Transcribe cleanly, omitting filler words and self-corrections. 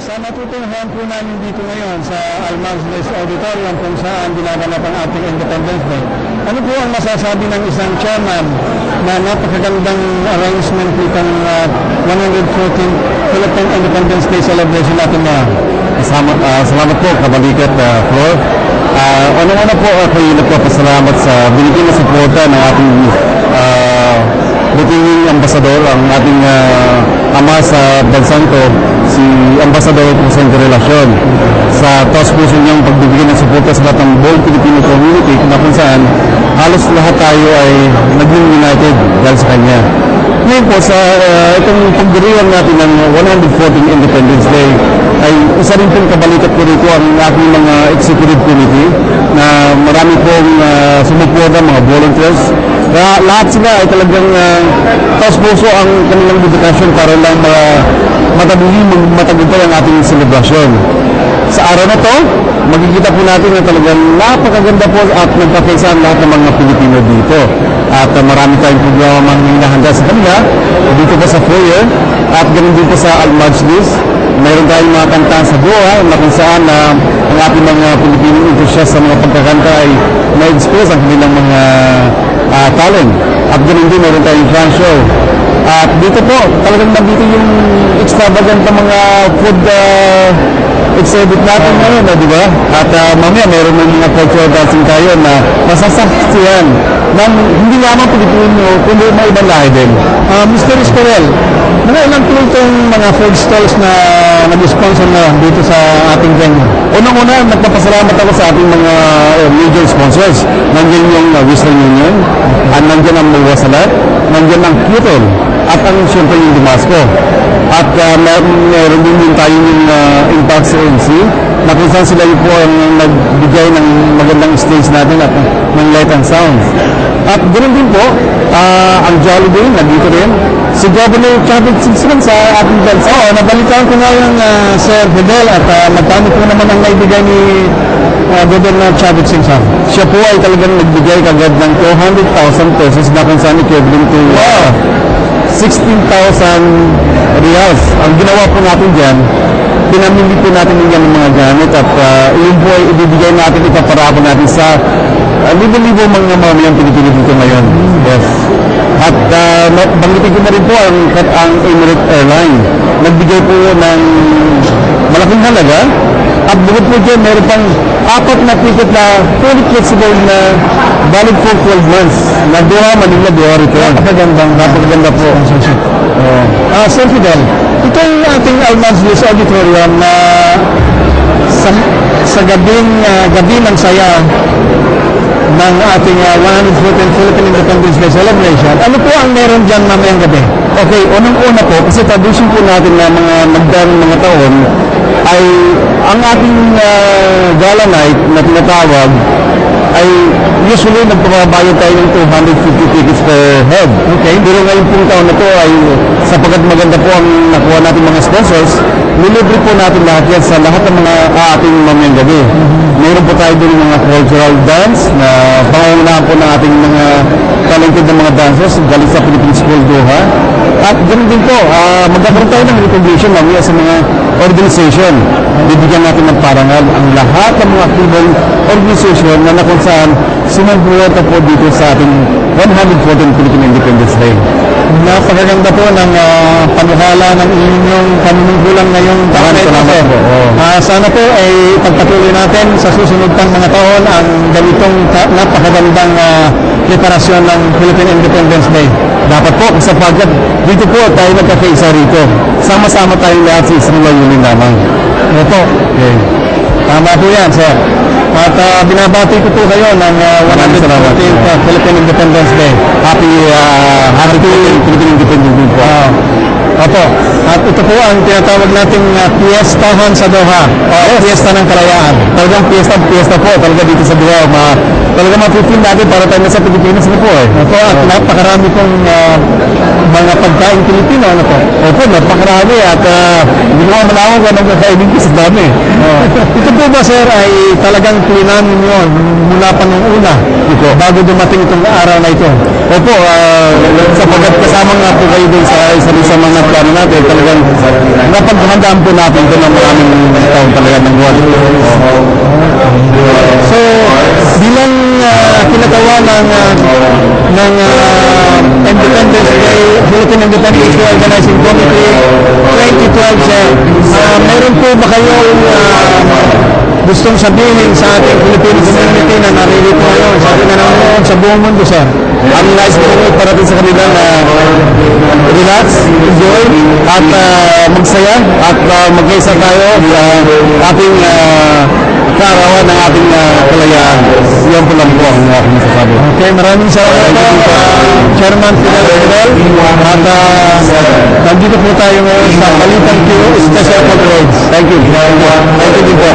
Sa natutuhan po namin dito ngayon sa Almanzles Auditorium kung saan dinaganap ang ating Independence Day. Ano po ang masasabi ng isang chairman na napakagandang arrangement po itong 114th Philippine Independence Day celebration natin ngayon? Salamat po, Kabalikat Flor. Una-una po ako'y nagpapasalamat sa binigay na suporta ng ating dating ambasador, ang ating ama sa bansang to, si Ambasador Presidente Relasyon, sa taos puso niyang pagbibigay ng suporta sa lahat ng buong Filipino community na kung saan halos lahat tayo ay naging united dahil sa kanya. Ngayon po, sa itong pagdiriwang natin ng 114th Independence Day, ay isa rin pong kabalikat po rito ang ating mga executive committee na marami pong sumuporta, mga volunteers. Kaya lahat sila ay talagang taos puso ang kanilang dedikasyon para lang matagumpay ang ating selebrasyon. Sa araw na to, makikita po natin na talagang napakaganda po at nagkakaisa lahat ng mga Pilipino dito. At marami tayong programa hinahanda sa kanila dito pa sa foyer at ganun din po sa Al-Majlis. Mayroon tayong mga kanta sa Doha na kung saan ang ating mga Pilipino enthusiast sa mga pagkakanta ay na-expose ang kanilang mga talent. At ganun din mayroon tayong fan show. At dito po, talagang nandito yung extravagant na mga food exhibit natin ngayon, di ba? At mamaya mayroon ng mga cultural dancing tayo na masasaksiyan ng hindi lamang Pilipino, kundi may ibang lahi din. Mr. Estorel, mga ilang po itong mga food stalls na nag-sponsor na dito sa ating venue? Unang-una, nagpapasalamat ako sa ating mga major sponsors. Nandiyan yung Western Union, at nandiyan ang Mawasalat, nandiyan ang Qtol, at ang siyempre yung Damasco. At meron din tayo yung Impact CNC, na kung saan sila po ang nagbigay ng magandang stage natin at ng light and sounds. At ganoon din po, ang Jollibee, nandito rin. Si Governor Chavez Singson sa ating bansa. Oo, nabalitaan ko nga yung Sir Fidel at magkano po naman ang naibigay ni Governor Chavez Singson. Siya po ay talagang nagbigay kagad ng 200,000 pesos na kung saan equivalent to 16,000 reals. Ang ginawa po natin dyan, pinamili po natin ng mga gamit at yun po ay ibibigay natin, ipaparako natin sa libo-libo mga mamayang Pilipino dito ngayon. Yes. At banggitin ko na rin po ang Emirates Airline. Nagbigay po ng malaking halaga. At bukod po dyan, meron pang 4 na ticket na fully flexible na valid for 12 months. Na Doha, Manila, Doha return. Napakaganda po. Sir Fidel, ito yung ating Almanzles Auditorium na sa gabi ng saya ng ating 114th Philippine Independence Day celebration. Ano po ang meron dyan mamayang gabi? Okay, unang-una po, kasi tradition po natin na mga nagdaang mga taon ay ang ating gala night na tinatawag ay usually nagpapabayad tayo ng 250 tickets per head. Okay. Pero ngayon pong taon na to ay sapagkat maganda po ang nakuha natin mga sponsors, nilibre po natin lahat yan sa lahat ng mga ating mamayang gabi. Mayroon po tayo din mga cultural dance na pangungunahan po ng ating mga talented na mga dancers galing sa Philippine School Doha. At ganoon din po, magkakaroon tayo ng recognition mamaya sa mga organization. Bibigyan natin ng parangal ang lahat ng mga aktibong organization na kung saan sinubuwata po dito sa ating 114th Philippine Independence Day. Napakaganda po ng panuhala ng inyong panunungkulan ngayong taon na ito. Sana po ay pagpatuloy natin sa susunod pang mga taon ang ganitong napakagandang preparasyon ng Philippine Independence Day. Dapat po, sapagkat dito po tayo nagkakaisa rito. Sama-sama tayong lahat sa isang layunin lamang. Opo. Okay. Tama po yan, sir. At binabati ko po kayo ng 114th Philippine Independence Day. Happy Philippine Independence Day po. Opo. At ito po ang tinatawag nating Fiestahan sa Doha. Fiesta ng Kalayaan. Talagang fiesta po. Talaga dito sa Doha. Talaga mapipil natin para tayo sa Pilipinas na po eh. Opo, at napakarami pong mga pagkain Pilipino. Ano po? Opo, napakarami at hindi ko malawag kung anong kakainin ko sa dami. Ito po ba, sir, ay talagang plinanin nyo mula pa nung una bago dumating itong araw na ito? Opo, sapagkat kasama nga po kayo din sa isa mga plano natin, talagang napaghanda pinagdadaan po natin ito ng maraming taon talaga ng buwan. So, bilang kinagawa ng Independence Day, Philippine Independence Day Organizing Committee 2012, sir, meron po ba kayong gustong sabihin sa ating Filipino community na naririto ngayon, sa ating nanonood sa buong mundo, sir? Ang nice ko po parating sa kanila na relax, enjoy, at magsaya, at magkaisa tayo sa ating kaarawan ng ating kalayaan. Yan po lang po ang aking masasabi. Okay, maraming salamat po, Chairman Fidel Fidel. At nandito po tayo ngayon sa Balitang Q Special Conference. Thank you. Thank you din po.